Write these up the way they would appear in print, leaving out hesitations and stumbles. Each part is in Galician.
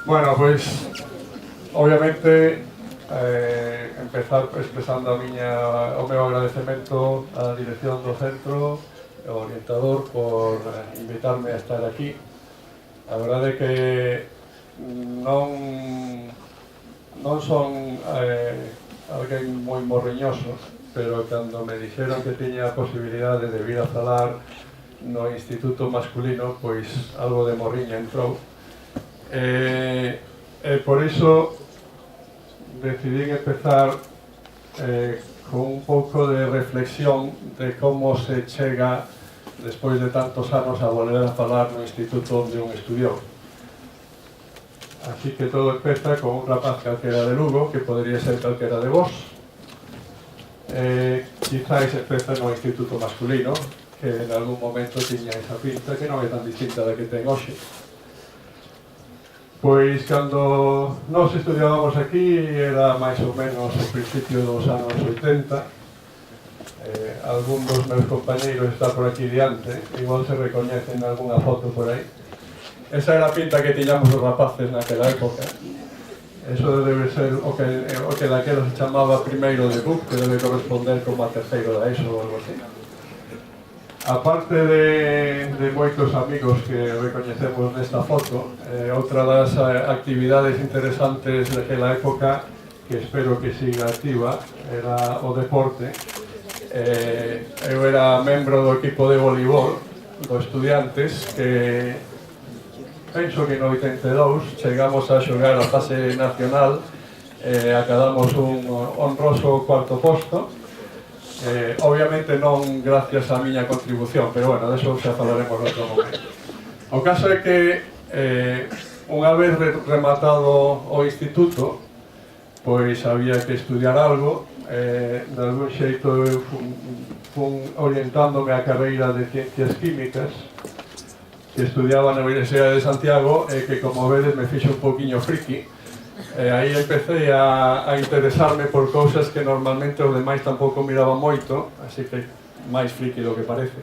Bueno, pois, obviamente, empezar expresando o meu agradecemento á dirección do centro, ao orientador, por invitarme a estar aquí. A verdade é que non son alguén moi morriñoso, pero cando me dixeron que tiña a posibilidade de vir a falar no instituto masculino, pois algo de morriña entrou. Por iso decidí empezar con un pouco de reflexión de como se chega despois de tantos anos a volver a falar no instituto onde un estudiou. Así que todo empeza con un rapaz calquera de Lugo, que podría ser calquera de vos. Quizáis empeza no instituto masculino, que en algún momento tiña esa pinta que non é tan distinta da que ten hoxe. Pois cando nós estudiábamos aquí era máis ou menos o principio dos anos 80. Algún dos meus compañeiros está por aquí diante, igual se recoñecen algunha foto por aí. Esa era a pinta que tiñamos os rapaces naquela época. Eso debe ser o que daquela se chamaba primeiro de BUC, que debe corresponder como a terceiro da ESO ou algo así. Aparte de moitos amigos que recoñecemos nesta foto, outra das actividades interesantes daquela época, que espero que siga activa, era o deporte. Eu era membro do equipo de voleibol do Estudiantes, que penso que no 82 chegamos a xogar a fase nacional, acadamos un honroso cuarto posto. Obviamente non gracias á miña contribución, pero bueno, deso xa falaremos outro momento. O caso é que unha vez rematado o instituto, pois había que estudiar algo. De algún xeito eu fun orientándome a carreira de Ciencias Químicas, que estudiaba na Universidade de Santiago, e que, como vedes, me fixo un poquinho friki. Aí empecé a interesarme por cousas que normalmente os demais tampouco miraban moito, así que máis friki do que parece.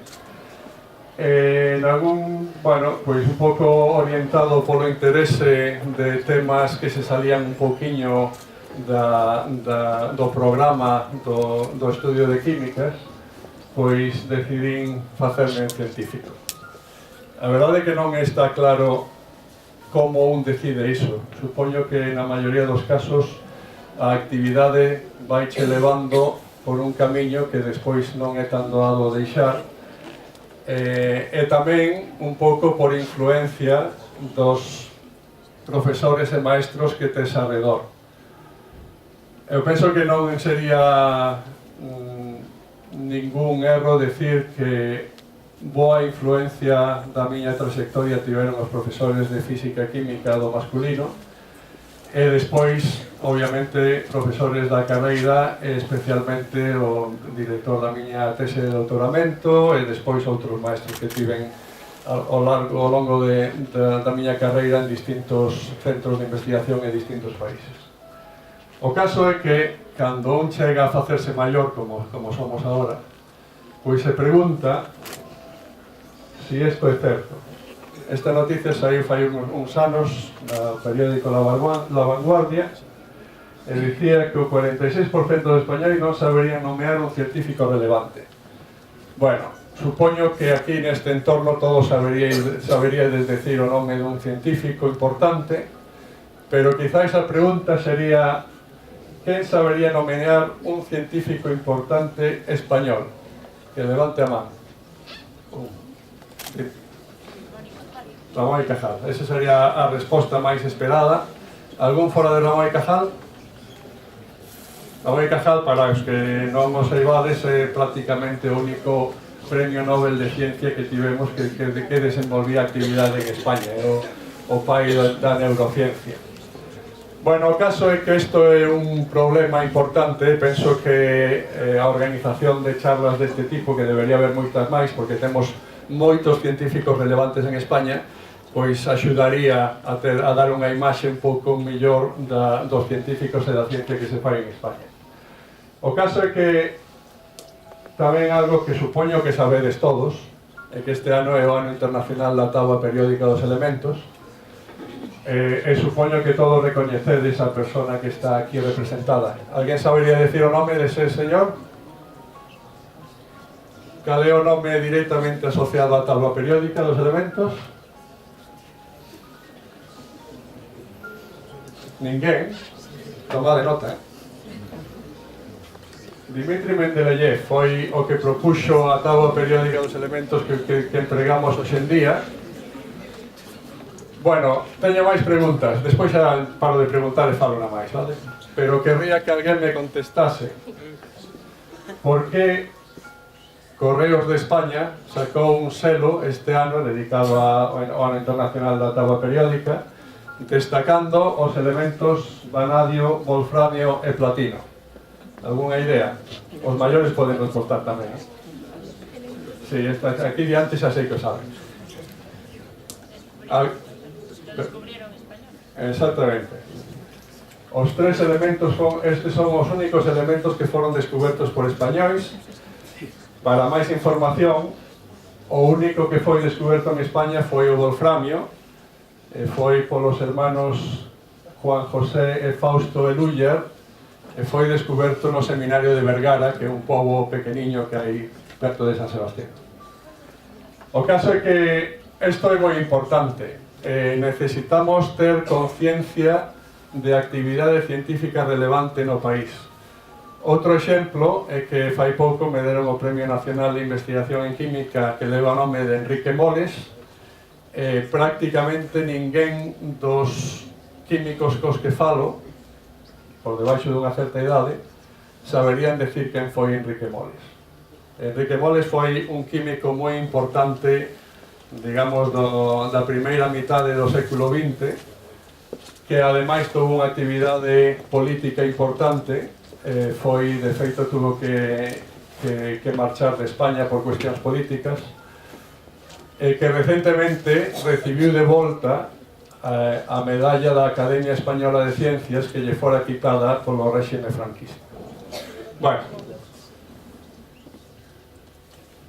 Pois un pouco orientado polo interese de temas que se salían un pouquiño do programa do estudio de químicas, pois decidín facerme científico. A verdade é que non está claro como un decide iso. Supoño que na maioría dos casos a actividade vaiche levando por un camiño que despois non é tan doado deixar, e tamén un pouco por influencia dos profesores e maestros que tes arredor. Eu penso que non sería ningún erro decir que boa influencia da miña trayectoria tiveron os profesores de física e química do masculino, e despois, obviamente, profesores da carreira, e especialmente o director da miña tese de doutoramento, e despois outros maestros que tiven ao longo da miña carreira en distintos centros de investigación e distintos países. O caso é que, cando un chega a facerse maior, como somos agora, pois se pregunta si isto é certo. Esta noticia saiu fai uns anos no periódico La Vanguardia, e dicía que o 46% dos españois non saberían nomear un científico relevante. Bueno, supoño que aquí neste entorno todos saberíades decir o nome dun científico importante, pero quizás a pregunta sería: quen sabería nomear un científico importante español? Que levante a man. Ramón y Cajal. Esa sería a resposta máis esperada. Algún fora de Ramón y Cajal? Ramón y Cajal, para os que non o saibades, é prácticamente o único premio Nobel de Ciencia que tivemos que desenvolvía actividade en España. É o pai da neurociencia. Bueno, o caso é que isto é un problema importante. Penso que a organización de charlas deste tipo, que debería haber moitas máis, porque temos moitos científicos relevantes en España, pois axudaría a dar unha imaxe un pouco mellor dos científicos e da ciencia que se fai en España. O caso é que tamén algo que supoño que sabedes todos é que este ano é o ano internacional da táboa periódica dos elementos, e supoño que todos recoñecedes a persona que está aquí representada. Alguén sabería decir o nome dese señor? Cal é o nome directamente asociado á tabla periódica dos elementos? Ninguén. Tomade nota, Dimitri Mendeleev foi o que propuxo a tabla periódica dos elementos que empregamos hoxe en día. Bueno, teño máis preguntas, despois xa paro de preguntar e falo na máis, vale? Pero querría que alguén me contestase por que Correos de España sacou un selo este ano dedicado ao ano internacional da tabla periódica, destacando os elementos vanadio, wolframio e platino. Alguna idea? Os maiores poden responder tamén, ¿eh? Sí, aquí diante xa sei que o saben. Exactamente. Os tres elementos estes son os únicos elementos que foron descobertos por españois. Para máis información, o único que foi descoberto en España foi o wolframio, foi polos hermanos Juan José e Fausto Eluller, e foi descoberto no seminario de Vergara, que é un pobo pequeniño que hai perto de San Sebastián. O caso é que isto é moi importante. Necesitamos ter conciencia de actividade científica relevante no país. Outro exemplo é que fai pouco me deron o Premio Nacional de Investigación en Química que leva o nome de Enrique Moles. Prácticamente ninguén dos químicos cos que falo, por debaixo dunha certa idade, saberían decir quen foi Enrique Moles. Enrique Moles foi un químico moi importante, digamos, da primeira mitade do século XX, que ademais tuvo unha actividade política importante, foi, de feito, tuvo que marchar de España por cuestións políticas, e que recentemente recibiu de volta a medalla da Academia Española de Ciencias que lle fora quitada polo réxime franquista. Bueno,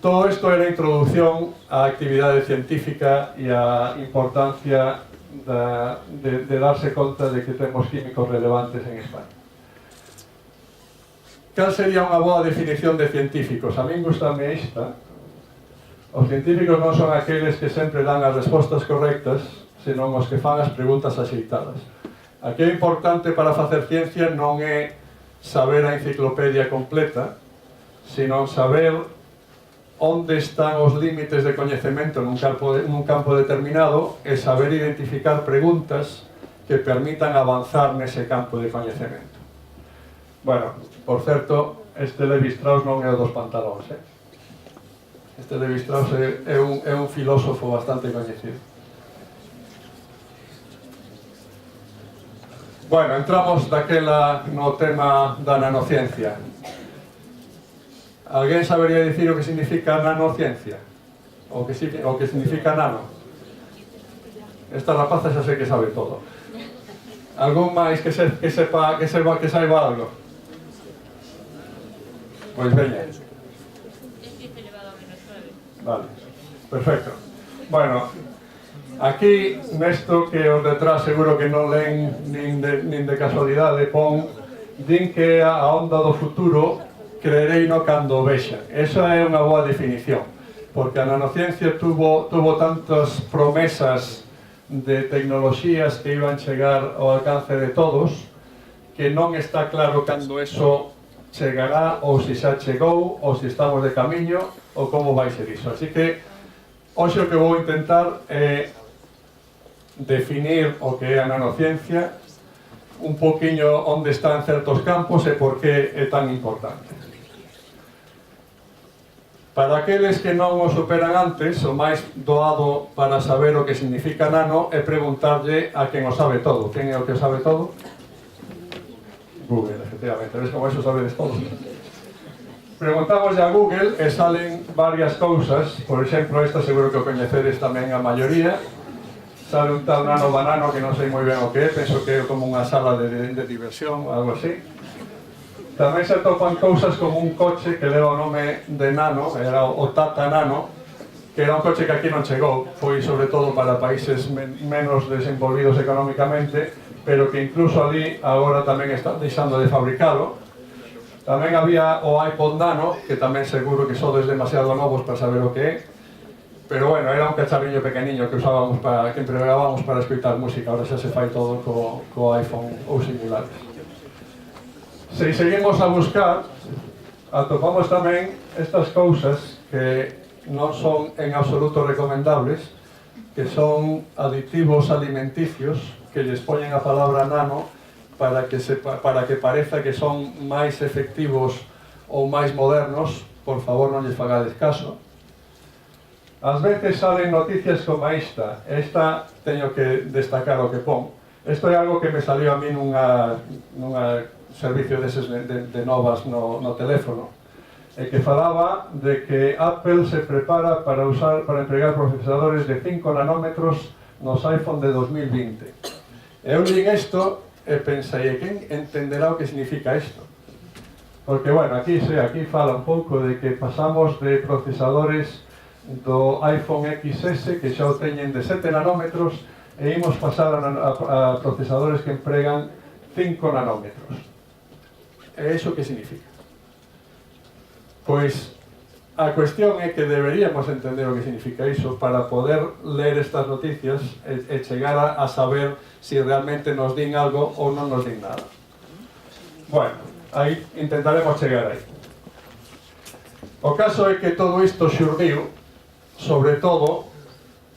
todo isto era a introducción á actividade científica e a importancia de darse conta de que temos químicos relevantes en España. Cal sería unha boa definición de científicos? A min gustame esta. Os científicos non son aqueles que sempre dan as respostas correctas, senón os que fan as preguntas axeitadas. Aquí é importante para facer ciencia non é saber a enciclopedia completa, senón saber onde están os límites de coñecemento nun campo determinado e saber identificar preguntas que permitan avanzar nese campo de coñecemento. Bueno, por certo, este Levi-Strauss non é o dos pantalóns, Este Levi-Strauss é un filósofo bastante coñecido. Bueno, entramos daquela no tema da nanociencia. Alguén sabería dicir o que significa nanociencia? O que significa nano? Esta rapaza xa sei que sabe todo. Algún máis que saiba algo? Pois veña. Vale, perfecto. Bueno, aquí, nesto que os detrás seguro que non len nin de casualidade, din que a onda do futuro creerei no cando o vexa. Esa é unha boa definición, porque a nanociencia tuvo tantas promesas de tecnoloxías que iban chegar ao alcance de todos, que non está claro cando eso chegará, ou se xa chegou, ou se estamos de camiño, ou como vai ser iso. Así que, hoxe o que vou intentar é definir o que é a nanociencia, un poquinho onde están certos campos e por que é tan importante. Para aqueles que non o superan antes, o máis doado para saber o que significa nano é preguntarlle a quen o sabe todo. Quen é o que sabe todo? Google, efectivamente. Ves como eso sabedes todo? Preguntamos a Google e salen varias cousas. Por exemplo, esta seguro que o coñecedes tamén a maioría. Sale un tal nano banano que non sei moi ben o que é. Penso que é como unha sala de diversión, algo así. Tamén se atopan cousas como un coche que leva o nome de Nano, era o Tata Nano, que era un coche que aquí non chegou, foi sobre todo para países menos desenvolvidos económicamente, pero que incluso ali agora tamén están deixando de fabricalo. Tamén había o iPod Nano, que tamén seguro que sodes demasiado novos para saber o que é, pero bueno, era un cacharriño pequeniño que usábamos que empregábamos para escoitar música, ahora xa se fai todo co iPhone ou similares. Se seguimos a buscar, atopamos tamén estas cousas que non son en absoluto recomendables, que son aditivos alimenticios que lles poñen a palabra nano para que pareza que son máis efectivos ou máis modernos. Por favor, non lles fagades caso. Ás veces salen noticias como esta teño que destacar o que pon. Isto é algo que me salió a mí nunha servicio deses de novas no teléfono, e que falaba de que Apple se prepara para empregar procesadores de 5 nanómetros nos iPhone de 2020. Eu li isto e pensei, quen entenderá o que significa isto? Porque, bueno, aquí fala un pouco de que pasamos de procesadores do iPhone XS, que xa o teñen de 7 nanómetros, e imos pasar a procesadores que empregan 5 nanómetros. E iso que significa? Pois, a cuestión é que deberíamos entender o que significa iso para poder ler estas noticias e chegar a saber se realmente nos din algo ou non nos din nada. Bueno, aí intentaremos chegar aí. O caso é que todo isto xurdiu, sobre todo,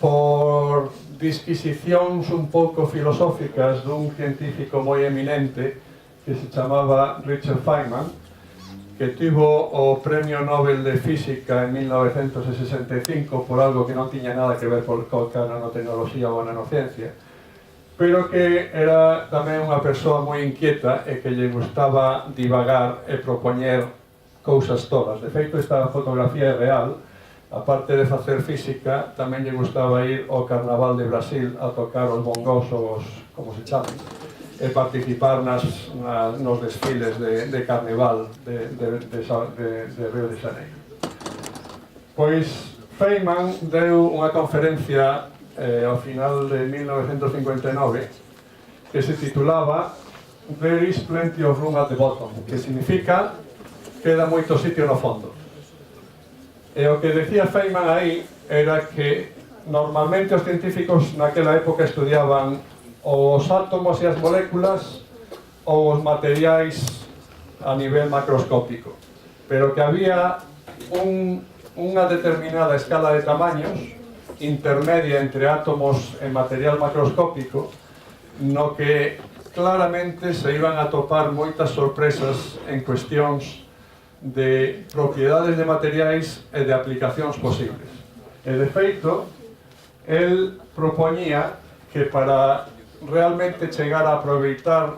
por disquisicións un pouco filosóficas dun científico moi eminente que se chamaba Richard Feynman, que tivo o Premio Nobel de Física en 1965 por algo que non tiña nada que ver con a nanotecnoloxía ou a nanociencia, pero que era tamén unha persoa moi inquieta e que lle gustaba divagar e propoñer cousas todas. De feito, esta fotografía é real. Aparte de facer física, tamén lle gustaba ir ao Carnaval de Brasil a tocar os bongos, como se chaman, e participar nos desfiles de carnaval de Río de Janeiro. Pois Feynman deu unha conferencia ao final de 1959 que se titulaba There is plenty of room at the bottom, que significa queda moito sitio no fondo. E o que decía Feynman aí era que normalmente os científicos naquela época estudiaban os átomos e as moléculas ou os materiais a nivel macroscópico, pero que había unha determinada escala de tamaños intermedia entre átomos e material macroscópico no que claramente se iban a topar moitas sorpresas en cuestións de propiedades de materiais e de aplicacións posibles. E de feito, el propoñía que para realmente chegar a aproveitar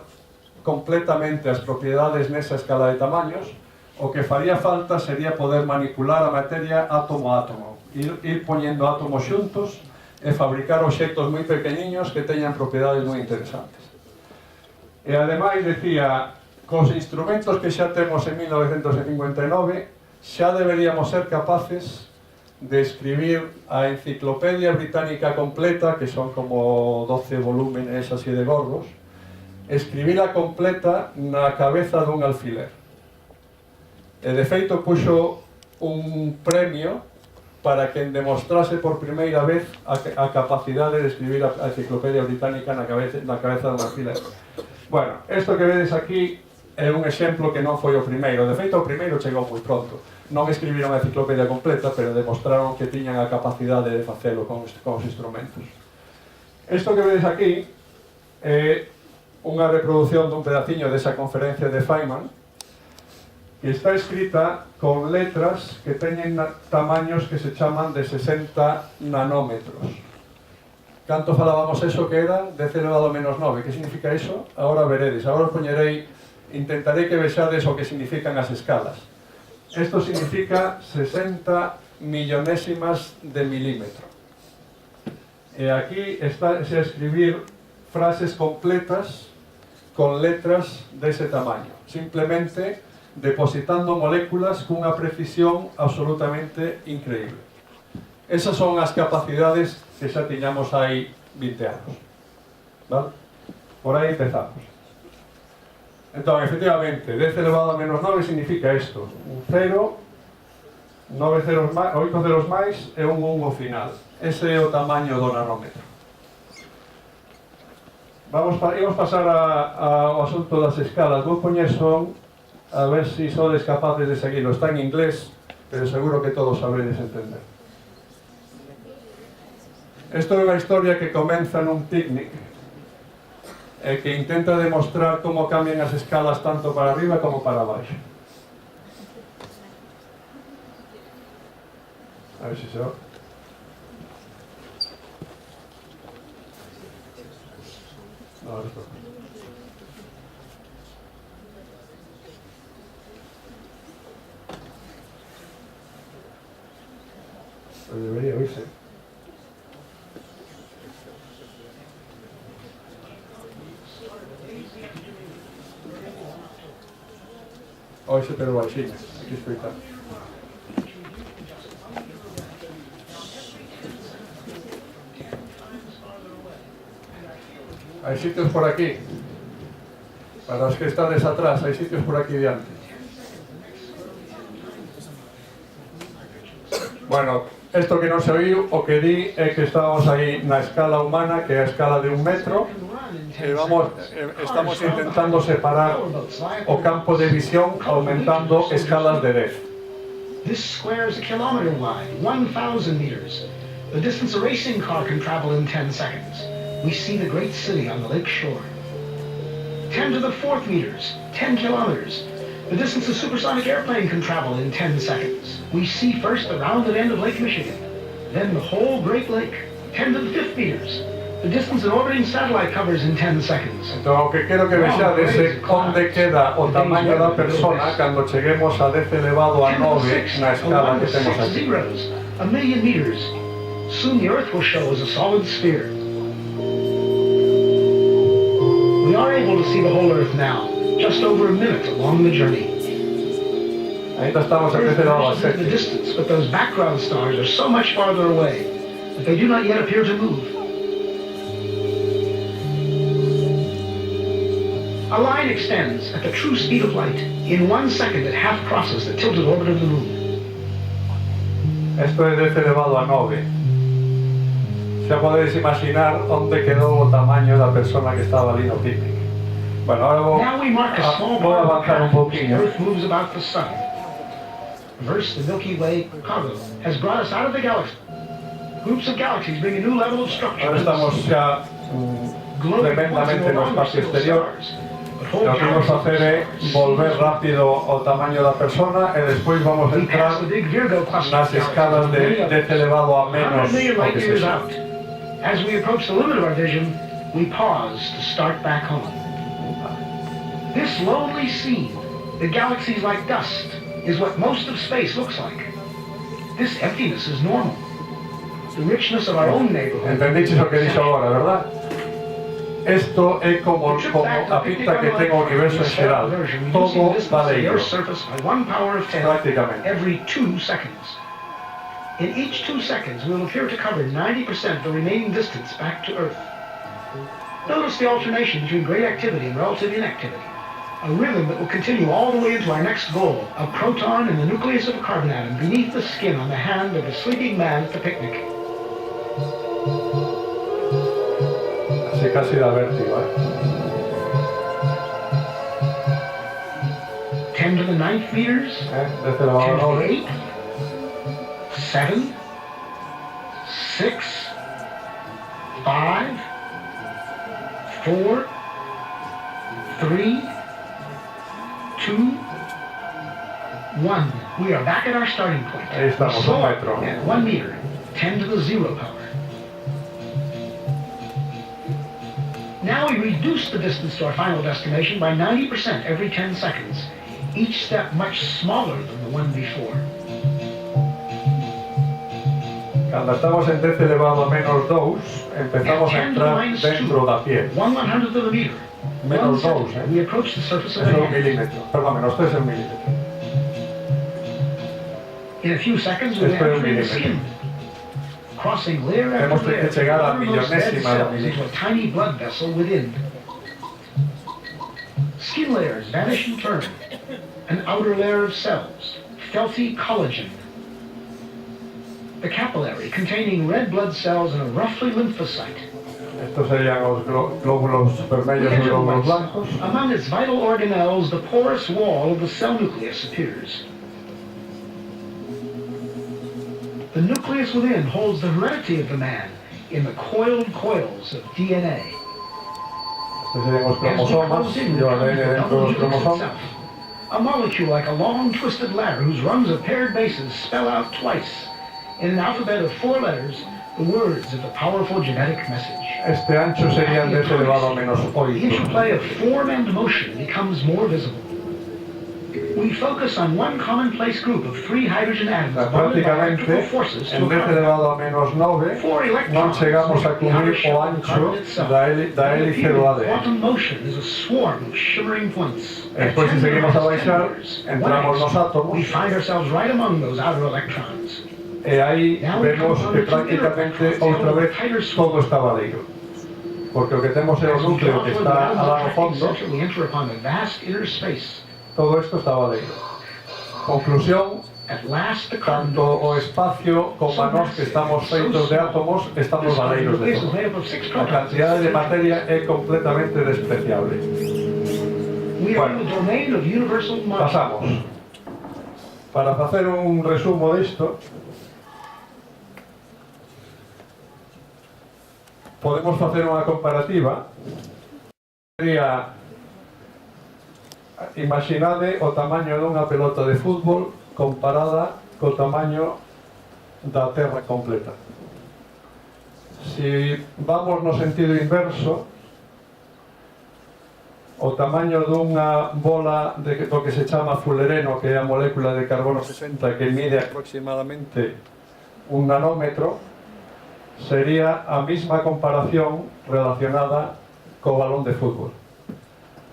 completamente as propiedades nesa escala de tamaños, o que faría falta sería poder manipular a materia átomo a átomo, ir poñendo átomos xuntos e fabricar obxectos moi pequeniños que teñan propiedades moi interesantes. E ademais decía, cos instrumentos que xa temos en 1959 xa deberíamos ser capaces de escribir a enciclopedia británica completa, que son como 12 volúmenes así de gordos, escribila completa na cabeza dun alfiler. E de feito puxo un premio para quen demostrase por primeira vez a capacidade de escribir a enciclopedia británica na cabeza dun alfiler. Bueno, isto que vedes aquí é un exemplo que non foi o primeiro. De feito, o primeiro chegou moi pronto. Non escribiron a enciclopedia completa, pero demostraron que tiñan a capacidade de facelo con os instrumentos. Isto que vedes aquí é unha reproducción dun pedaciño desa conferencia de Feynman, que está escrita con letras que teñen tamaños que se chaman de 60 nanómetros. Canto falábamos eso que era? 10 elevado menos 9. Que significa iso? Agora veredes. Agora os poñerei, intentarei que vexades o que significan as escalas. Isto significa 60 millonésimas de milímetro. E aquí está a escribir frases completas con letras dese tamaño. Simplemente depositando moléculas cunha precisión absolutamente increíble. Esas son as capacidades que xa tiñamos hai 20 anos. Vale? Por aí empezamos. Entón, efectivamente, 10 elevado a menos 9 significa isto. Un 0, 9 ceros máis, 8 ceros máis e un 1 ao final. Ese é o tamaño do nanómetro. Imos pasar ao asunto das escalas. Vou poñer son, a ver se sodes capaces de seguirlo. Está en inglés, pero seguro que todos sabredes entender. Isto é unha historia que comeza nun picnic e que intenta demostrar como cambian as escalas tanto para arriba como para baixo. A ver se se ve. No, esto. Pues debería oírse. Oírse pero baixinho, aquí escoitar. Hai sitios por aquí. Para os que estades atrás, hai sitios por aquí diante. Bueno, isto que non se oiu, o que di é que estamos aí na escala humana, que é a escala de 1 metro, e estamos intentando separar o campo de visión aumentando escalas de 10. This square is a kilometer wide, 1,000 meters. The distance a racing car can travel in 10 seconds. We see the great city on the lake shore. 10 to the 4th meters, 10 kilometers. The distance a supersonic airplane can travel in 10 seconds. We see first the rounded end of Lake Michigan, then the whole Great Lake, 10 to the 5th meters. The distance an orbiting satellite covers in 10 seconds. Entón, o que quero que vexades é onde queda o tamaño da persona cando cheguemos a 10 elevado a 9 na escala que temos aquí. Zeros, 1,000,000 meters. Soon the Earth will show as a solid sphere. We are able to see the whole Earth now, just over a minute along the journey. Ainda estamos a 10 elevado a Earth measures the 7. distance, but those background stars are so much farther away that they do not yet appear to move. A line extends at the true speed of light. In 1 second, it half crosses the tilted orbit of the moon. Esto é 10 elevado a 9. Xa podedes imaginar onde quedou o tamaño da persona que estaba ali no picnic. Bueno, ahora Now we mark a small vou part of the avanzar un path. The pouquinho. Earth moves about the sun. First, the Milky Way cargo has brought us out of the galaxy. Groups of galaxies bring a new level of structure. Ahora estamos xa tremendamente no espacio exterior. O que vamos a hacer é volver rápido ao tamaño da persona e despois vamos a entrar nas escalas de 10 elevado a menos o que se xa. As we approach the limit of our vision, we pause to start back home. This lonely scene, the galaxies like dust, is what most of space looks like. This emptiness is normal. The richness of our own neighborhood. Entendiches o que dixo agora, verdad? Isto é como a pinta que ten o universo en xeral. Todo valeiro, prácticamente. Every 2 seconds. In each 2 seconds, we will appear to cover 90% of the remaining distance back to Earth. Notice the alternation between great activity and relative inactivity. A rhythm that will continue all the way into our next goal, a proton in the nucleus of a carbon atom beneath the skin on the hand of a sleeping man at the picnic. Así casi da vértigo, 10 to the 9th meters, 10 elevado a 10 to the 9. 8th, 7, 6, 5, 4, 3, 2, 1. We are back at our starting point. Ahí estamos, We slow un up metro. at 1 meter, 10 to the 0 power. Now we reduce the distance to our final destination by 90% every 10 seconds, each step much smaller than the one before. Cando estamos en 10 elevado a menos 2, empezamos a entrar dentro da piel. 1/100th of a meter. Menos 2, We approach the surface of Eso the é un hand. milímetro. Perdón, menos 3 es un milímetro. In a few seconds, we Esto es un enter the milímetro. skin. crossing layer Temos after que layer chegar a of outermost dead millonésima da cells into a milésima. tiny blood vessel within. Skin layers vanish in turn. An outer layer of cells, felty collagen. The capillary containing red blood cells and a roughly lymphocyte. Estos serían los glóbulos vermelhos y glóbulos blancos. Among its vital organelles, the porous wall of the cell nucleus appears. The nucleus within holds the heredity of the man in the coiled coils of DNA. Estos serían los cromosomas, y el ADN dentro de los cromosomas. A molecule like a long twisted ladder whose rungs of paired bases spell out twice, in an alphabet of 4 letters, the words of the powerful genetic message. Este ancho sería el 10 elevado a menos The 8. interplay of form and motion becomes more visible. We focus on one commonplace group of 3 hydrogen atoms bonded by electrical Prácticamente, forces to en a 10 carbon. elevado a menos 9, 4 non electrons chegamos a make the outer cubrir o shell of the ancho carbon itself. da hélice do ADN. Quantum motion is a swarm of shimmering points. Después, si seguimos a baixar, entramos nos We átomos, find ourselves right among those outer electrons. e aí vemos que prácticamente outra vez todo está baleiro. Porque o que temos é o núcleo que está alá no fondo, We enter upon a vast inner space. todo isto está baleiro. Conclusión, At last, the carbon tanto o espacio como a nós que estamos feitos de átomos, estamos baleiros de todo. A cantidade de materia é completamente despreciable. We are in the domain of universal motion. Pasamos. Para facer un resumo disto, podemos facer unha comparativa. Sería, imaginade o tamaño dunha pelota de fútbol comparada co tamaño da Terra completa. Si vamos no sentido inverso, o tamaño dunha bola do que se chama fullereno, que é a molécula de carbono 60 que mide aproximadamente 1 nanómetro, sería a mesma comparación relacionada co balón de fútbol.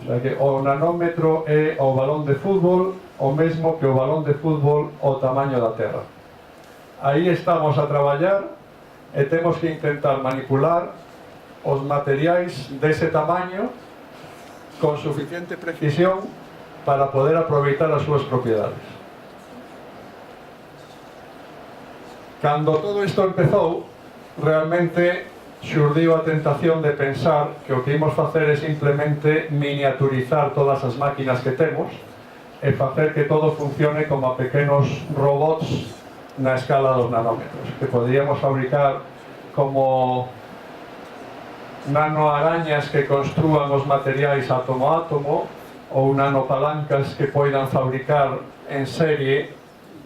O sea que o nanómetro é o balón de fútbol o mesmo que o balón de fútbol o tamaño da Terra. Aí estamos a traballar e temos que intentar manipular os materiais dese tamaño con suficiente precisión para poder aproveitar as súas propiedades. Cando todo isto empezou, realmente xurdiu a tentación de pensar que o que imos facer é simplemente miniaturizar todas as máquinas que temos e facer que todo funcione como a pequenos robots na escala dos nanómetros, que podríamos fabricar como nanoarañas que construan os materiais átomo a átomo ou nanopalancas que poidan fabricar en serie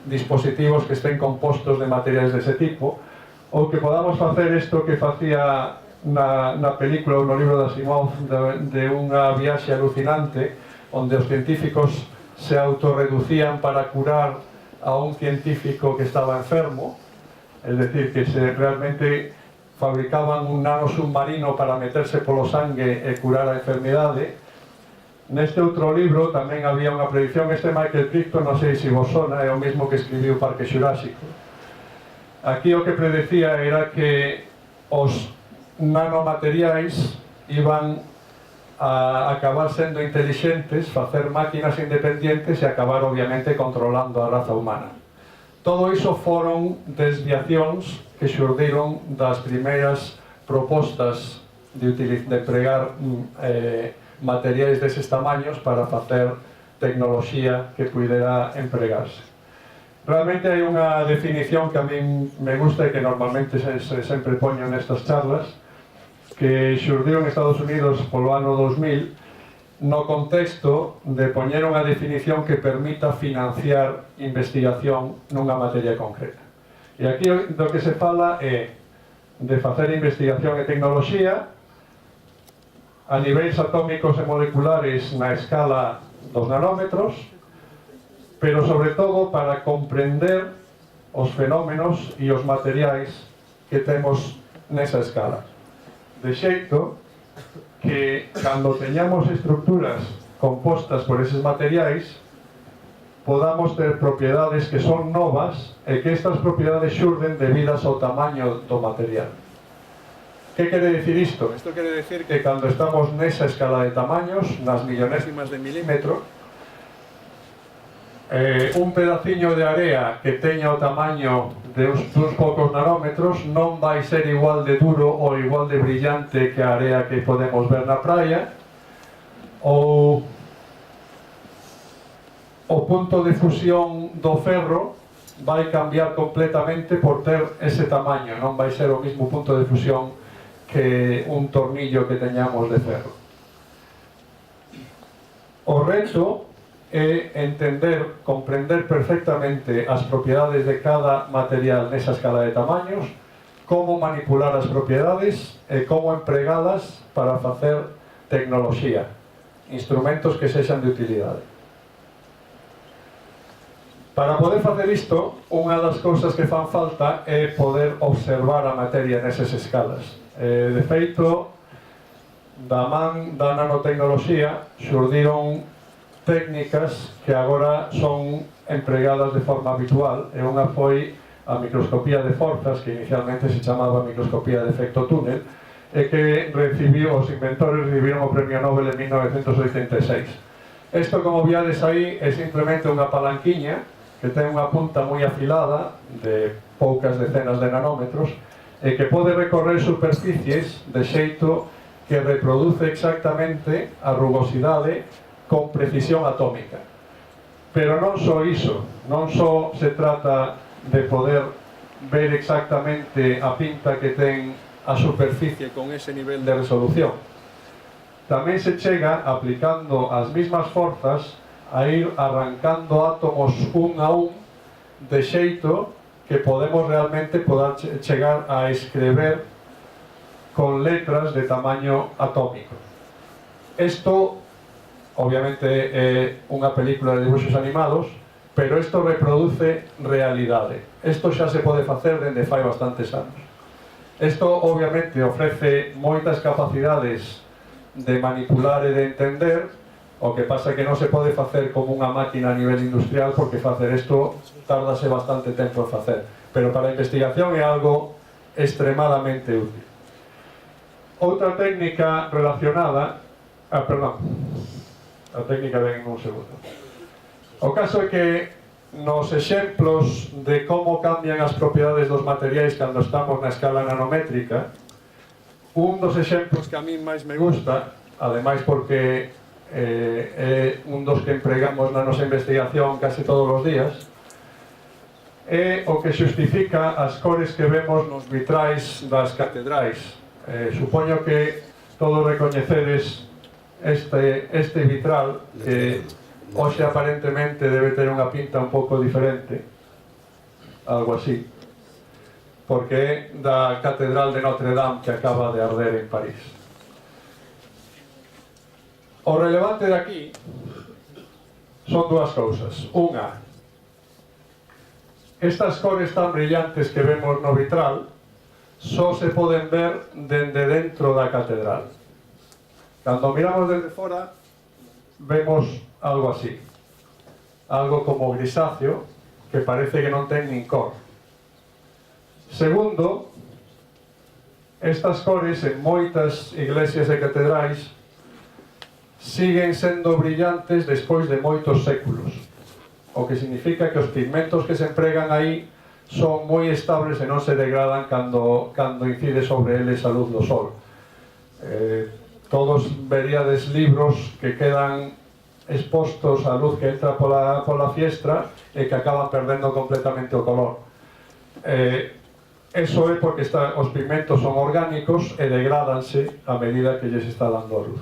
dispositivos que estén compostos de materiais dese tipo, ou que podamos facer isto que facía na película ou no libro de Asimov de unha viaxe alucinante onde os científicos se autorreducían para curar a un científico que estaba enfermo, es decir, que se realmente fabricaban un nano submarino para meterse polo sangue e curar a enfermidade. Neste outro libro tamén había unha predicción, este Michael Crichton, non sei se vos sona, é o mesmo que escribiu Parque Xurásico. Aquí o que predecía era que os nanomateriais iban a acabar sendo intelixentes, facer máquinas independientes e acabar obviamente controlando a raza humana. Todo iso foron desviacións que xurdiron das primeiras propostas de empregar materiais deses tamaños para facer tecnoloxía que pudera empregarse. Realmente hai unha definición que a min me gusta e que normalmente sempre poño nestas charlas, que xurdiu en Estados Unidos polo ano 2000 no contexto de poñer unha definición que permita financiar investigación nunha materia concreta. E aquí do que se fala é de facer investigación e tecnoloxía a niveis atómicos e moleculares na escala dos nanómetros, pero sobre todo para comprender os fenómenos e os materiais que temos nesa escala. De xeito que, cando teñamos estructuras compostas por eses materiais, podamos ter propiedades que son novas e que estas propiedades xurden debidas ao tamaño do material. Que quere dicir isto? Isto quere dicir que cando estamos nesa escala de tamaños, nas millonésimas de milímetro, un pedaciño de area que teña o tamaño de uns poucos nanómetros non vai ser igual de duro ou igual de brillante que a area que podemos ver na praia, ou o punto de fusión do ferro vai cambiar completamente por ter ese tamaño, non vai ser o mismo punto de fusión que un tornillo que teñamos de ferro. O reto é entender, comprender perfectamente as propiedades de cada material nesa escala de tamaños, como manipular as propiedades e como empregadas para facer tecnoloxía, instrumentos que sexan de utilidade. Para poder facer isto, unha das cousas que fan falta é poder observar a materia nesas escalas. De feito, da man da nanotecnoloxía xurdiron técnicas que agora son empregadas de forma habitual, e unha foi a microscopía de forzas, que inicialmente se chamaba microscopía de efecto túnel, e que os inventores recibiron o Premio Nobel en 1986. Isto, como viades aí, é simplemente unha palanquiña que ten unha punta moi afilada de poucas decenas de nanómetros e que pode recorrer superficies de xeito que reproduce exactamente a rugosidade con precisión atómica. Pero non só iso, non só se trata de poder ver exactamente a pinta que ten a superficie con ese nivel de resolución. Tamén se chega, aplicando as mismas forzas, a ir arrancando átomos un a un de xeito que podemos realmente chegar a escrever con letras de tamaño atómico. Isto, obviamente, é unha película de dibuixos animados, pero isto reproduce realidade. Isto xa se pode facer dende fai bastantes anos. Isto, obviamente, ofrece moitas capacidades de manipular e de entender. O que pasa é que non se pode facer como unha máquina a nivel industrial, porque facer isto tardase bastante tempo en facer. Pero para a investigación é algo extremadamente útil. Outra técnica relacionada... a técnica ven un segundo. O caso é que nos exemplos de como cambian as propiedades dos materiais cando estamos na escala nanométrica, un dos exemplos que a mí máis me gusta, ademais porque é un dos que empregamos na nosa investigación casi todos os días, é o que xustifica as cores que vemos nos vitrais das catedrais. Supoño que todos recoñecedes este vitral, que hoxe aparentemente debe ter unha pinta un pouco diferente, algo así, porque é da Catedral de Notre Dame que acaba de arder en París. O relevante de aquí son dúas cousas. Unha, estas cores tan brillantes que vemos no vitral só se poden ver dende dentro da catedral. Cando miramos desde fora, vemos algo así, algo como grisáceo, que parece que non ten nin cor. Segundo, estas cores en moitas iglesias e catedrais siguen sendo brillantes despois de moitos séculos, o que significa que os pigmentos que se empregan aí son moi estables e non se degradan cando incide sobre eles a luz do sol. Todos veríades libros que quedan expostos á luz que entra pola fiestra e que acaban perdendo completamente o color. Eso é porque os pigmentos son orgánicos e degrádanse a medida que lles está dando a luz.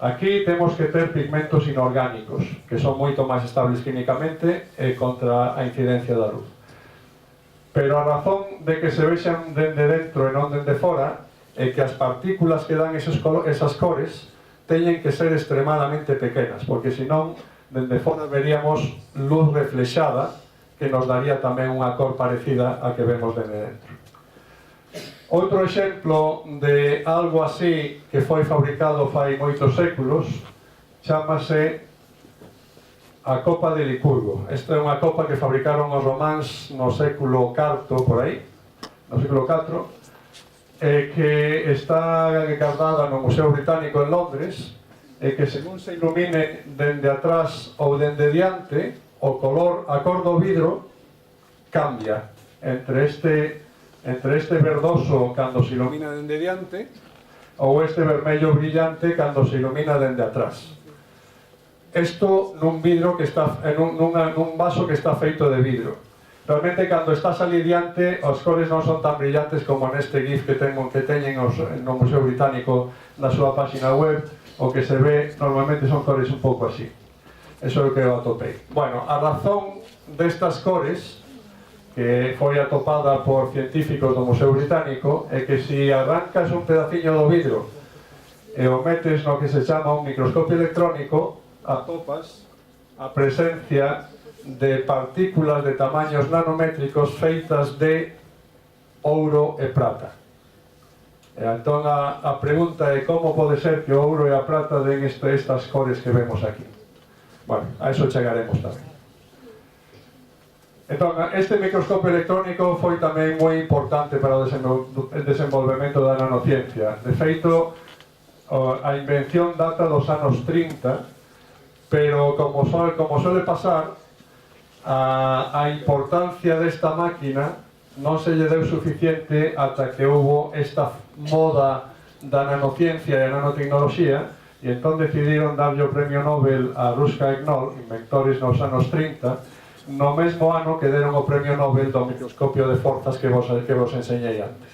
Aquí temos que ter pigmentos inorgánicos, que son moito máis estables químicamente e contra a incidencia da luz. Pero a razón de que se vexan dende dentro e non dende fora é que as partículas que dan esas cores teñen que ser extremadamente pequenas, porque senón dende fora veríamos luz reflexada que nos daría tamén unha cor parecida a que vemos dende dentro. Outro exemplo de algo así que foi fabricado fai moitos séculos chamase a copa de Licurgo. Esta é unha copa que fabricaron os románs no século IV, por aí, no século IV, que está guardada no Museo Británico en Londres, e que según se ilumine dende atrás ou dende diante, o color, a cor do vidro cambia entre este verdoso cando se ilumina dende diante ou este vermello brillante cando se ilumina dende atrás. Isto nun vidro que está nun vaso que está feito de vidro. Realmente cando estás ali diante as cores non son tan brillantes como neste GIF que teñen no Museo Británico na súa página web. O que se ve normalmente son cores un pouco así. Eso é o que eu atopei. Bueno, a razón destas cores que foi atopada por científicos do Museo Británico é que se arrancas un pedaciño do vidro e o metes no que se chama un microscopio electrónico, atopas a presencia de partículas de tamaños nanométricos feitas de ouro e prata. E entón a pregunta é como pode ser que o ouro e a prata den estas cores que vemos aquí. Bueno, a eso chegaremos tamén. Entón, este microscopio electrónico foi tamén moi importante para o desenvolvemento da nanociencia. De feito, a invención data dos anos 30, pero como suele pasar, a importancia desta máquina non se lle deu suficiente ata que houbo esta moda da nanociencia e a nanotecnoloxía, e entón decidiron darlle o premio Nobel a Ruska e Knoll, inventores nos anos 30, no mesmo ano que deron o premio Nobel do microscopio de forzas que vos enseñei antes.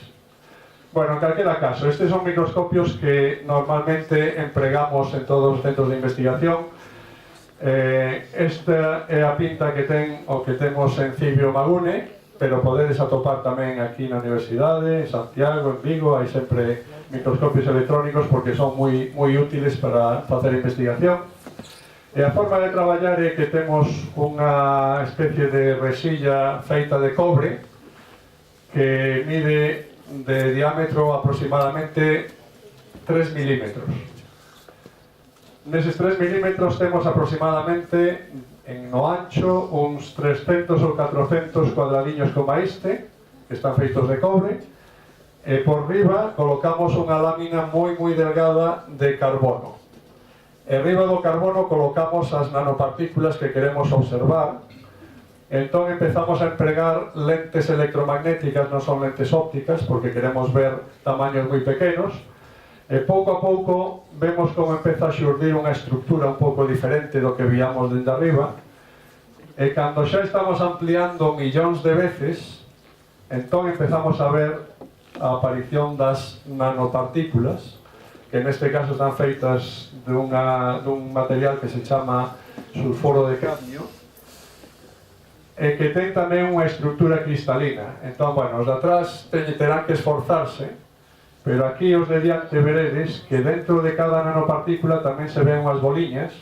Bueno, en calquera caso, estes son microscopios que normalmente empregamos en todos os centros de investigación. Esta é a pinta que ten o que temos en Cibio Magune, pero podedes atopar tamén aquí na Universidade, en Santiago, en Vigo, hai sempre microscopios electrónicos porque son moi útiles para facer investigación. E a forma de traballar é que temos unha especie de resilla feita de cobre que mide de diámetro aproximadamente 3 milímetros. Neses 3 milímetros temos aproximadamente no ancho uns 300 ou 400 cuadradiños como este, que están feitos de cobre, e por riba colocamos unha lámina moi delgada de carbono. E riba do carbono colocamos as nanopartículas que queremos observar. Entón empezamos a empregar lentes electromagnéticas, non son lentes ópticas, porque queremos ver tamaños moi pequenos. E pouco a pouco vemos como empeza a xurdir unha estructura un pouco diferente do que víamos dende arriba. E cando xa estamos ampliando millóns de veces, entón empezamos a ver a aparición das nanopartículas, que neste caso están feitas dun material que se chama sulfuro de cadmio, e que ten tamén unha estructura cristalina. Entón, bueno, os de atrás terán que esforzarse, pero aquí os de diante veredes que dentro de cada nanopartícula tamén se ven unhas boliñas.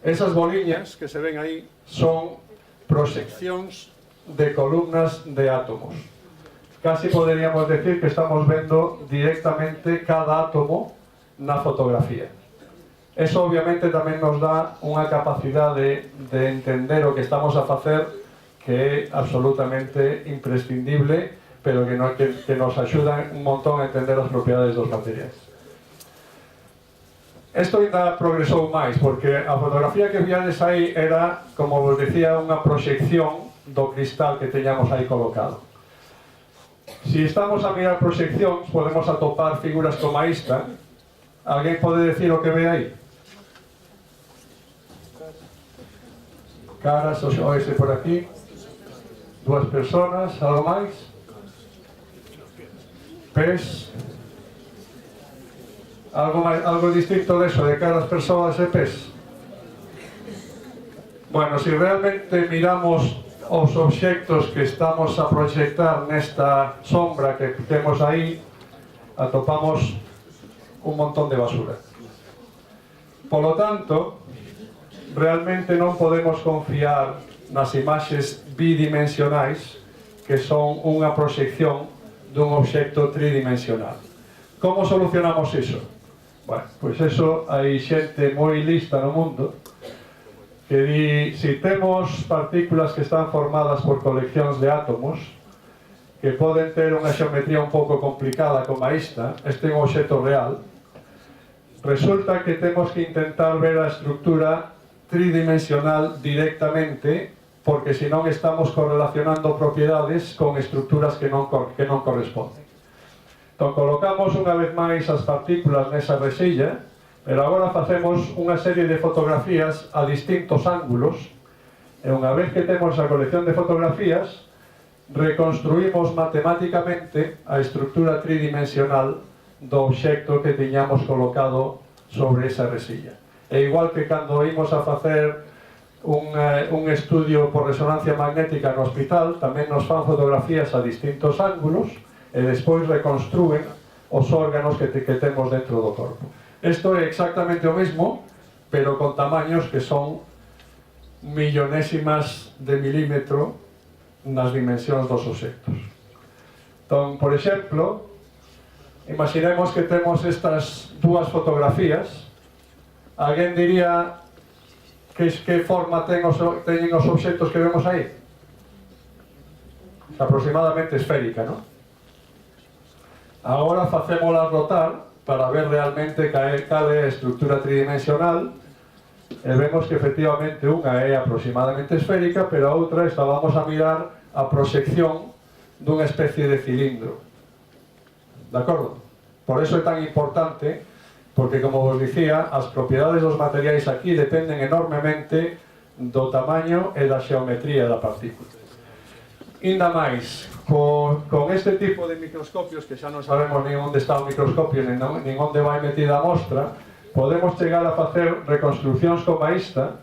Esas boliñas que se ven aí son proxeccións de columnas de átomos. Casi poderíamos decir que estamos vendo directamente cada átomo na fotografía. Eso obviamente tamén nos dá unha capacidade de entender o que estamos a facer que é absolutamente imprescindible, pero que nos axuda un montón a entender as propiedades dos materiais. Isto ainda progresou máis, porque a fotografía que viades aí era, como vos decía, unha proxección do cristal que teñamos aí colocado. Si estamos a mirar proxeccións, podemos atopar figuras como esta. Alguén pode decir o que ve aí? Caras, o este por aquí. Dúas personas, algo máis? Pés? Algo distinto deso, de caras, persoas e pés? Bueno, si realmente miramos os obxectos que estamos a proxectar nesta sombra que temos aí, atopamos un montón de basura. Polo tanto, realmente non podemos confiar nas imaxes bidimensionais, que son unha proxección dun obxecto tridimensional. Como solucionamos iso? Bueno, pois eso hai xente moi lista no mundo que di, si temos partículas que están formadas por coleccións de átomos, que poden ter unha xeometría un pouco complicada como esta, este é un obxecto real, resulta que temos que intentar ver a estructura tridimensional directamente, porque senón estamos correlacionando propiedades con estructuras que non corresponden. Entón, colocamos unha vez máis as partículas nesa rexilla, pero agora facemos unha serie de fotografías a distintos ángulos, e unha vez que temos a colección de fotografías, reconstruímos matemáticamente a estructura tridimensional do obxecto que tiñamos colocado sobre esa rexilla. É igual que cando imos a facer un estudio por resonancia magnética no hospital, tamén nos fan fotografías a distintos ángulos e despois reconstrúen os órganos que temos dentro do corpo. Isto é exactamente o mesmo, pero con tamaños que son millonésimas de milímetro nas dimensións dos obxectos. Entón, por exemplo, imaginemos que temos estas dúas fotografías. Alguén diría que forma teñen os obxectos que vemos aí? Aproximadamente esférica, non? Agora facémolas rotar para ver realmente cal é a estructura tridimensional, e vemos que efectivamente unha é aproximadamente esférica, pero a outra estábamos a mirar a proxección dunha especie de cilindro. De acordo? Por eso é tan importante, porque, como vos dicía, as propiedades dos materiais aquí dependen enormemente do tamaño e da xeometría da partícula. Inda máis, con este tipo de microscopios, que xa non sabemos nin onde está o microscopio nin onde vai metida a mostra, podemos chegar a facer reconstruccións como esta,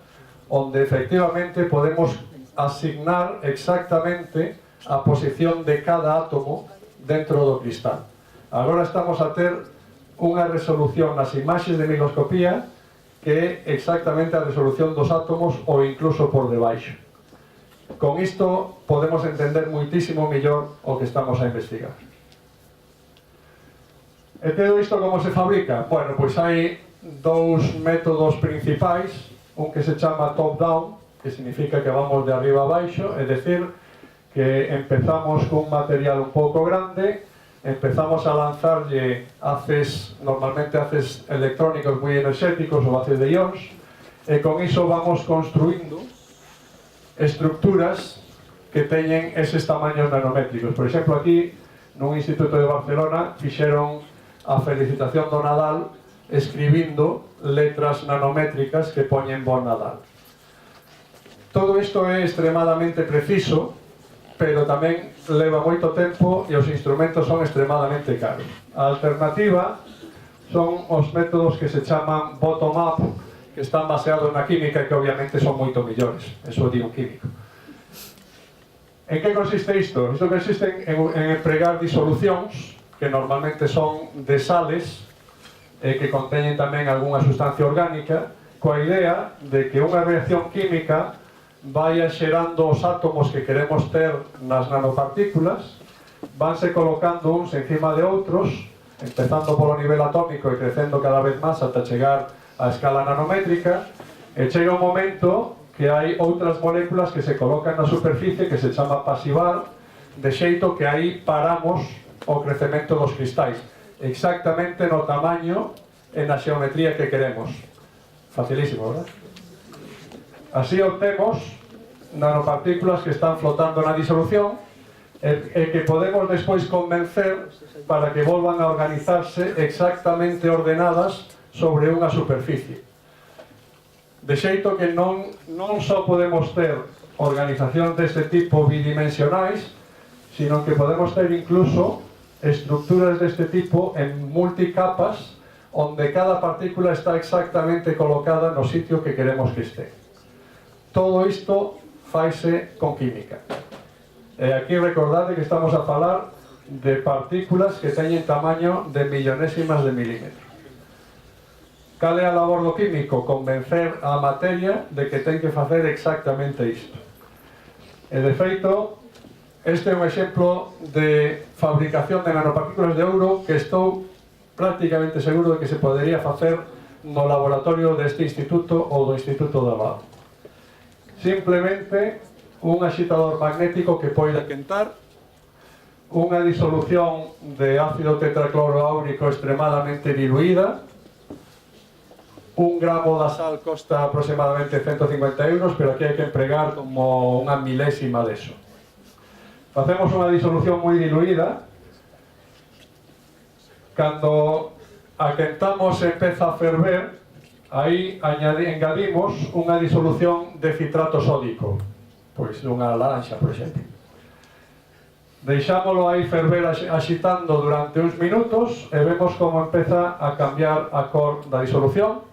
onde efectivamente podemos asignar exactamente a posición de cada átomo dentro do cristal. Agora estamos a ter unha resolución nas imaxes de microscopía que é exactamente a resolución dos átomos ou incluso por debaixo. Con isto podemos entender muitísimo mellor o que estamos a investigar. E todo isto como se fabrica? Bueno, pois hai dous métodos principais, un que se chama top-down, que significa que vamos de arriba a baixo, é dicir, que empezamos cun material un pouco grande, empezamos a lanzarlle haces, normalmente haces electrónicos moi enerxéticos ou haces de ións, e con iso vamos construindo estructuras que teñen eses tamaños nanométricos. Por exemplo, aquí, nun instituto de Barcelona, fixeron a felicitación do Nadal escribindo letras nanométricas que poñen Bon Nadal. Todo isto é extremadamente preciso, pero tamén leva moito tempo e os instrumentos son extremadamente caros. A alternativa son os métodos que se chaman bottom-up, que están baseados na química e que obviamente son moito millores. Eso di un químico. En que consiste isto? Isto consiste en empregar disolucións que normalmente son de sales e que conteñen tamén algunha sustancia orgánica, coa idea de que unha reacción química vaya xerando os átomos que queremos ter nas nanopartículas, vanse colocando uns encima de outros, empezando polo nivel atómico e crecendo cada vez máis ata chegar a escala nanométrica, e chega un momento que hai outras moléculas que se colocan na superficie que se chama pasivar, de xeito que aí paramos o crecemento dos cristais, exactamente no tamaño e na xeometría que queremos. Facilísimo, verdad? Así obtemos nanopartículas que están flotando na disolución e que podemos despois convencer para que volvan a organizarse exactamente ordenadas sobre unha superficie. De xeito que non só podemos ter organizacións deste tipo bidimensionais, sino que podemos ter incluso estructuras deste tipo en multicapas, onde cada partícula está exactamente colocada no sitio que queremos que este. Todo isto faise con química. E aquí recordade que estamos a falar de partículas que teñen tamaño de millonésimas de milímetros. Cal é a labor do químico? Convencer a materia de que ten que facer exactamente isto. E de feito, este é un exemplo de fabricación de nanopartículas de ouro que estou prácticamente seguro de que se podería facer no laboratorio deste instituto ou do Instituto de Abad. Simplemente un axitador magnético que poida quentar, unha disolución de ácido tetracloroáurico extremadamente diluída. Un gramo da sal costa aproximadamente 150 euros, pero aquí hai que empregar como unha milésima deso. Facemos unha disolución moi diluída. Cando a quentamos e empeza a ferver, aí engadimos unha disolución de citrato sódico, pois unha laranxa, por exemplo. Deixámolo aí ferver axitando durante uns minutos e vemos como empeza a cambiar a cor da disolución,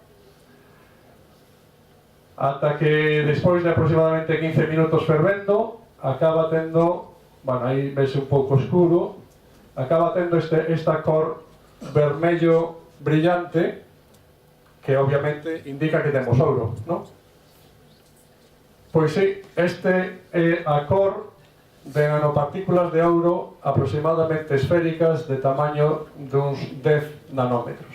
ata que despois de aproximadamente 15 minutos fervendo acaba tendo, bueno, aí vese un pouco escuro, acaba tendo esta cor vermello brillante, que obviamente indica que temos ouro, non? Pois sí, este é a cor de nanopartículas de ouro aproximadamente esféricas de tamaño duns 10 nanómetros.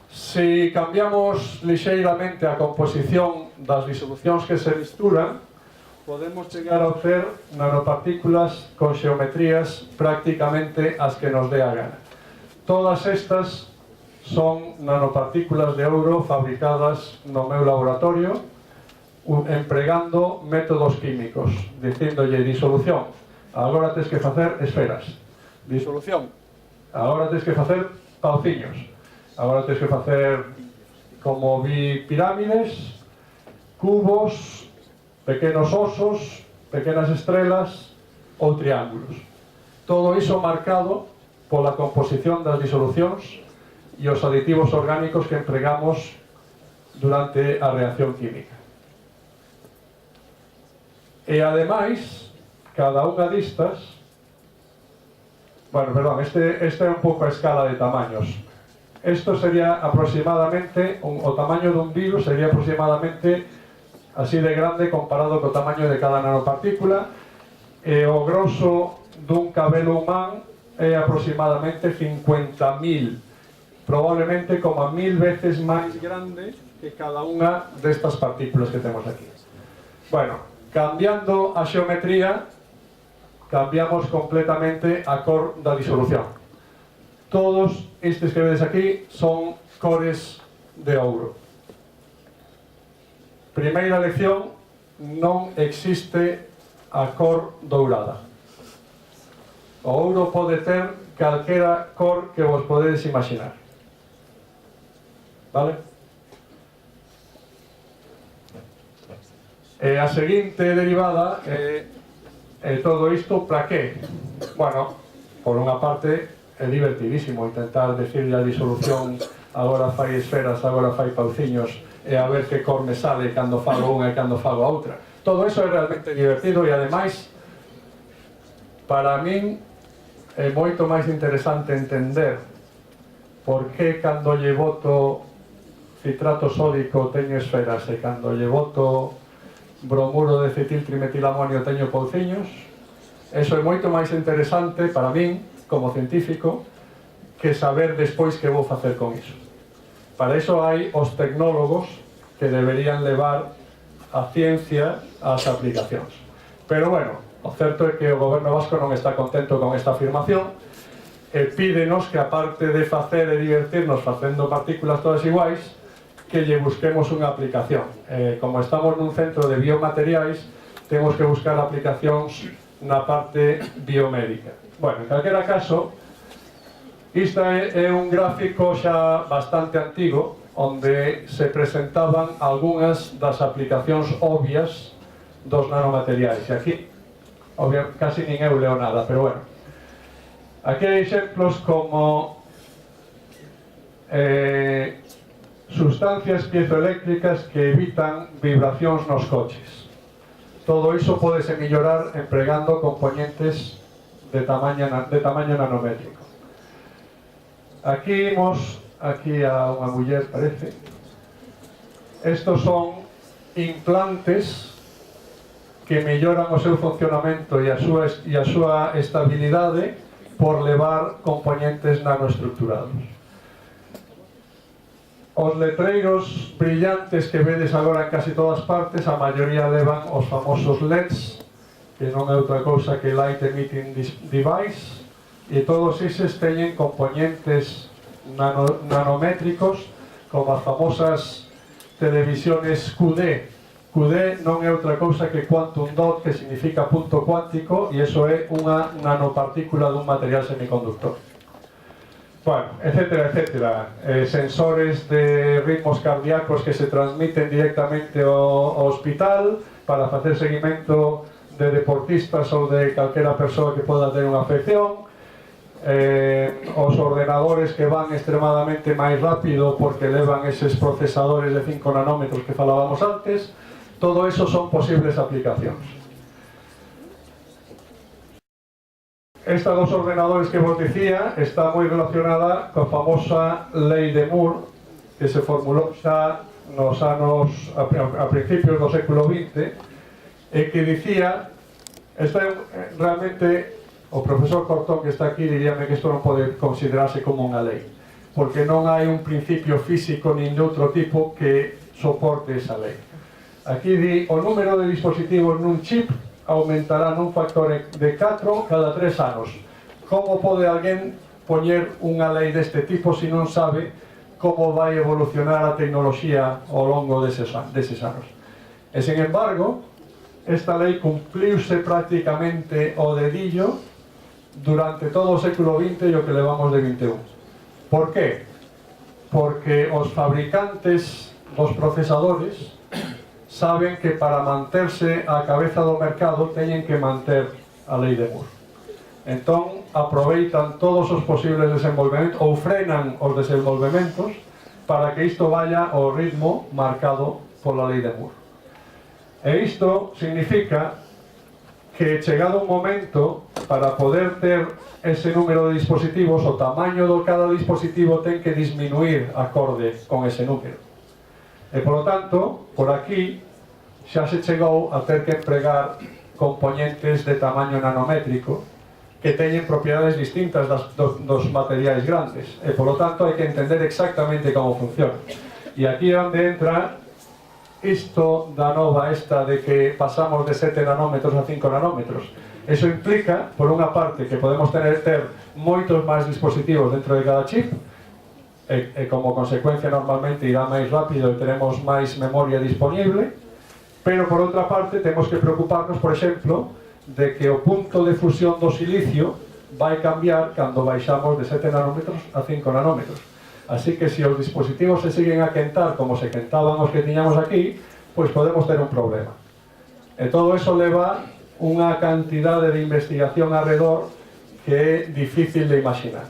Se cambiamos lixeiramente a composición das disolucións que se misturan, podemos chegar a obter nanopartículas con xeometrías prácticamente as que nos dé a gana. Todas estas son nanopartículas de ouro fabricadas no meu laboratorio empregando métodos químicos, dicíndolle disolución, agora tens que facer esferas, disolución, agora tens que facer pauciños, agora tens que facer, como vi, pirámides, cubos, pequenos osos, pequenas estrelas ou triángulos. Todo iso marcado pola composición das disolucións e os aditivos orgánicos que empregamos durante a reacción química. E ademais, cada unha distas, bueno, perdón, este é un pouco a escala de tamaños. Isto sería aproximadamente, o tamaño dun virus sería aproximadamente así de grande comparado co tamaño de cada nanopartícula, e o grosso dun cabelo humán é aproximadamente 50.000, probablemente como 1000 veces máis grande que cada unha destas partículas que temos aquí. Bueno, cambiando a xeometría, cambiamos completamente a cor da disolución. Todos estes que vedes aquí son cores de ouro. Primeira lección, non existe a cor dourada. O ouro pode ter calquera cor que vos podedes imaginar. Vale? E a seguinte derivada é todo isto para qué? Bueno, por unha parte é divertidísimo intentar decirle a disolución agora fai esferas, agora fai pauciños, e a ver que cor me sale cando fago unha e cando fago a outra. Todo eso é realmente divertido e ademais para min é moito máis interesante entender por que cando lle boto citrato sódico teño esferas e cando lle boto bromuro de cetiltrimetilamonio teño pouciños. Eso é moito máis interesante para min como científico que saber despois que vou facer con iso. Para iso hai os tecnólogos que deberían levar a ciencia ás aplicacións. Pero bueno, o certo é que o goberno vasco non está contento con esta afirmación e pídenos que, aparte de facer e divertirnos facendo partículas todas iguais, que lle busquemos unha aplicación. Como estamos nun centro de biomateriais, temos que buscar aplicacións na parte biomédica. Bueno, en calquera caso, isto é un gráfico xa bastante antigo, onde se presentaban algunhas das aplicacións obvias dos nanomateriais. E aquí, casi nin eu leo nada, pero bueno. Aquí hai exemplos como sustancias piezoeléctricas que evitan vibracións nos coches. Todo iso pódese mellorar empregando componentes de tamaño nanométrico. Aquí imos, aquí a unha muller parece. Estos son implantes que melloran o seu funcionamento e a súa estabilidade por levar componentes nanoestructurados. Os letreiros brillantes que vedes agora en casi todas partes, a maioría levan os famosos LEDs, que non é outra cousa que Light Emitting Device, e todos eses teñen componentes nanométricos, como as famosas televisiones QD. QD non é outra cousa que Quantum Dot, que significa punto cuántico, e iso é unha nanopartícula dun material semiconductor. Bueno, etcétera, etcétera. Sensores de ritmos cardíacos que se transmiten directamente ao hospital para facer seguimento de deportistas ou de calquera persoa que poda ter unha afección. Os ordenadores que van extremadamente máis rápido porque levan eses procesadores de 5 nanómetros que falábamos antes. Todo eso son posibles aplicacións. Esta dos ordenadores que vos dicía está moi relacionada coa famosa lei de Moore, que se formulou xa nos anos a principios do século XX, e que dicía, realmente o profesor Cortón que está aquí diríame que isto non pode considerarse como unha lei, porque non hai un principio físico nin de outro tipo que soporte esa lei. Aquí di o número de dispositivos nun chip aumentará nun factor de 4 cada 3 anos. Como pode alguén poñer unha lei deste tipo se non sabe como vai evolucionar a tecnoloxía ao longo deses anos? E, sen embargo, esta lei cumpliuse prácticamente o dedillo durante todo o século XX e o que levamos de 21. Por qué? Porque os fabricantes dos procesadores saben que para manterse á cabeza do mercado teñen que manter a lei de Moore. Entón, aproveitan todos os posibles desenvolvementos ou frenan os desenvolvementos para que isto vaya ao ritmo marcado pola lei de Moore. E isto significa que, chegado un momento, para poder ter ese número de dispositivos, o tamaño de cada dispositivo ten que disminuir acorde con ese número. E, polo tanto, por aquí xa se chegou a ter que empregar componentes de tamaño nanométrico que teñen propiedades distintas dos materiais grandes, e, polo tanto, hai que entender exactamente como funciona. E aquí é onde entra isto da nova esta de que pasamos de 7 nanómetros a 5 nanómetros. Eso implica, por unha parte, que podemos ter moitos máis dispositivos dentro de cada chip, e como consecuencia normalmente irá máis rápido e teremos máis memoria disponible, pero por outra parte temos que preocuparnos, por exemplo, de que o punto de fusión do silicio vai cambiar cando baixamos de 7 nanómetros a 5 nanómetros. Así que se os dispositivos se siguen a quentar como se quentaban os que tiñamos aquí, pois podemos ter un problema. E todo eso leva unha cantidade de investigación alrededor que é difícil de imaginar.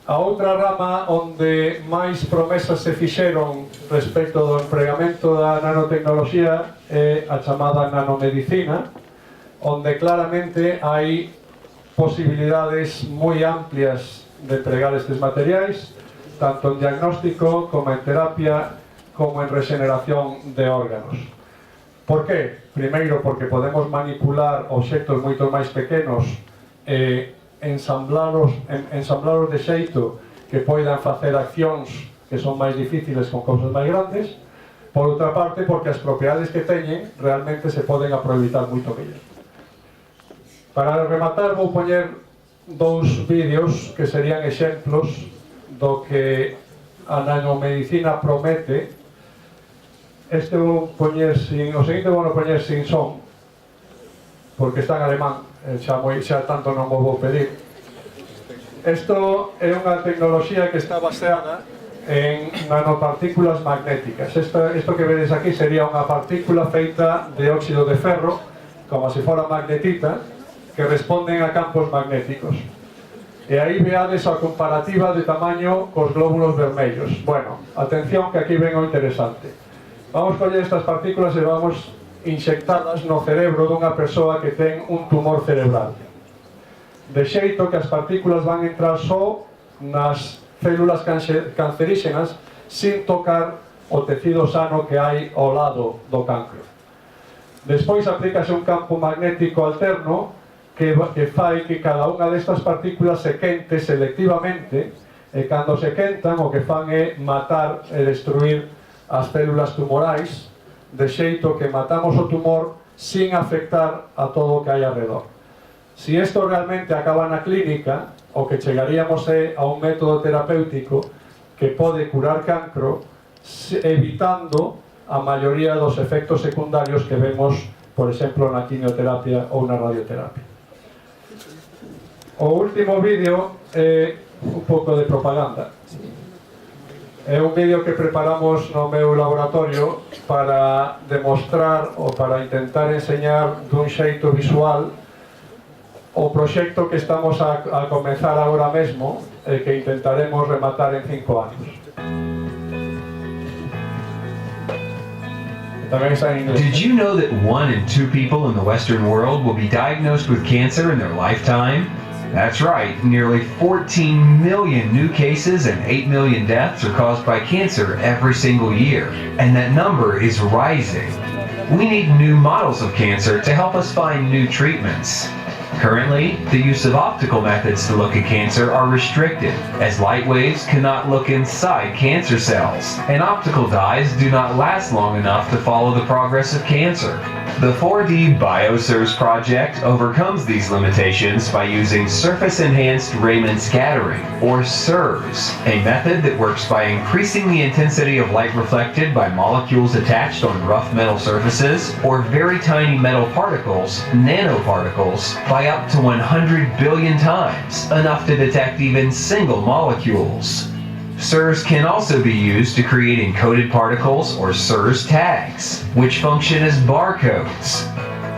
A outra rama onde máis promesas se fixeron respecto do empregamento da nanotecnoloxía é a chamada nanomedicina, onde claramente hai posibilidades moi amplias de empregar estes materiais, tanto en diagnóstico, como en terapia, como en regeneración de órganos. Por qué? Primeiro, porque podemos manipular obxectos moito máis pequenos e ensamblaros de xeito que poidan facer accións que son máis difíciles con cousas máis grandes. Por outra parte, porque as propiedades que teñen realmente se poden aproveitar moito mellor. Para rematar, vou poñer dous vídeos que serían exemplos do que a nanomedicina promete. Este vou poñer o seguinte vou poñer sin son, porque está en alemán, xa tanto non vou pedir. Isto é unha tecnoloxía que está baseada en nanopartículas magnéticas. Isto que vedes aquí sería unha partícula feita de óxido de ferro, como se fora magnetita, que responden a campos magnéticos. E aí veades a comparativa de tamaño cos glóbulos vermellos. Bueno, atención que aquí ven o interesante. Vamos coller estas partículas e vamos inxectadas no cerebro dunha persoa que ten un tumor cerebral. De xeito que as partículas van entrar só nas células canceríxenas sin tocar o tecido sano que hai ao lado do cancro. Despois aplícase un campo magnético alterno que fai que cada unha destas partículas se quente selectivamente e cando se quentan o que fan é matar e destruir as células tumorais, de xeito que matamos o tumor sin afectar a todo o que hai alrededor. Si isto realmente acaba na clínica, o que chegaríamos é a un método terapéutico que pode curar cancro, evitando a maioría dos efectos secundarios que vemos, por exemplo, na quimioterapia ou na radioterapia. O último vídeo é un pouco de propaganda. É un vídeo que preparamos no meu laboratorio para demostrar ou para intentar enseñar dun xeito visual o proxecto que estamos a comenzar agora mesmo e que intentaremos rematar en 5 anos. Did you know that 1 in 2 people in the Western world will be diagnosed with cancer in their lifetime? That's right, nearly 14 million new cases and 8 million deaths are caused by cancer every single year, and that number is rising. We need new models of cancer to help us find new treatments. Currently, the use of optical methods to look at cancer are restricted, as light waves cannot look inside cancer cells, and optical dyes do not last long enough to follow the progress of cancer. The 4D BioSIRS project overcomes these limitations by using Surface-Enhanced Raman Scattering, or SIRS, a method that works by increasing the intensity of light reflected by molecules attached on rough metal surfaces, or very tiny metal particles, nanoparticles, by up to 100 billion times, enough to detect even single molecules. SIRS can also be used to create encoded particles or SIRS tags, which function as barcodes.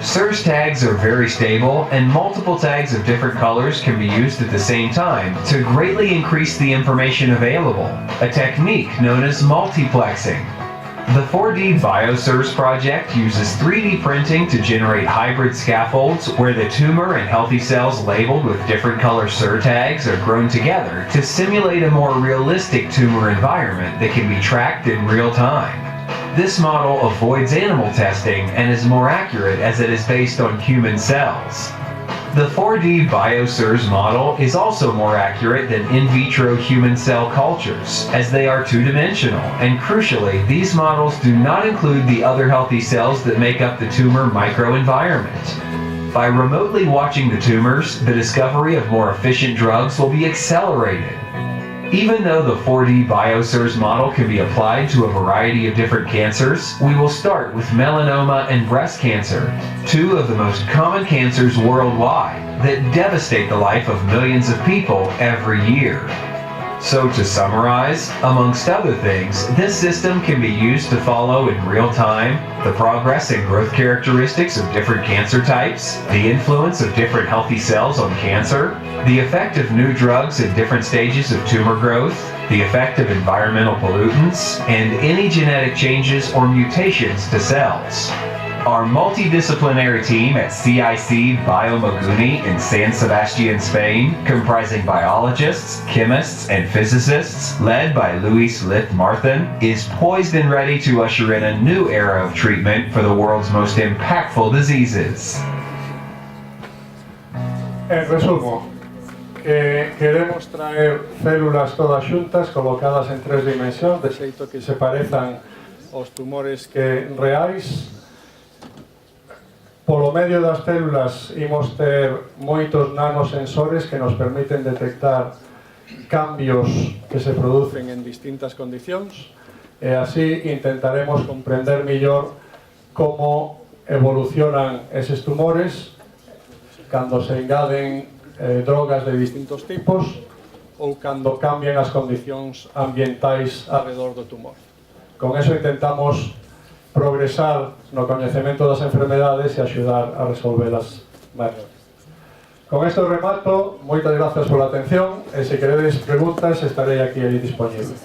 SIRS tags are very stable, and multiple tags of different colors can be used at the same time to greatly increase the information available, a technique known as multiplexing. The 4D BioSIRS project uses 3D printing to generate hybrid scaffolds where the tumor and healthy cells labeled with different color SIR tags are grown together to simulate a more realistic tumor environment that can be tracked in real time. This model avoids animal testing and is more accurate as it is based on human cells. The 4D BioSIRS model is also more accurate than in vitro human cell cultures, as they are two-dimensional, and crucially, these models do not include the other healthy cells that make up the tumor microenvironment. By remotely watching the tumors, the discovery of more efficient drugs will be accelerated. Even though the 4D BioSIRS model can be applied to a variety of different cancers, we will start with melanoma and breast cancer, 2 of the most common cancers worldwide that devastate the life of millions of people every year. So to summarize, amongst other things, this system can be used to follow in real time the progress and growth characteristics of different cancer types, the influence of different healthy cells on cancer, the effect of new drugs at different stages of tumor growth, the effect of environmental pollutants, and any genetic changes or mutations to cells. Our multidisciplinary team at CIC Biomaguni in San Sebastian, Spain, comprising biologists, chemists, and physicists, led by Luis Lith-Marthin, is poised and ready to usher in a new era of treatment for the world's most impactful diseases. En resumo, queremos traer células todas xuntas, colocadas en 3 dimensións, de xeito que se parezan aos tumores que reais. Polo medio das células imos ter moitos nanosensores que nos permiten detectar cambios que se producen en distintas condicións e así intentaremos comprender mellor como evolucionan eses tumores cando se engaden drogas de distintos tipos ou cando cambian as condicións ambientais alrededor do tumor. Con eso intentamos progresar no coñecemento das enfermedades e axudar a resolvelas máis. Con isto remato, moitas grazas pola atención e se queredes preguntas estarei aquí dispoñible.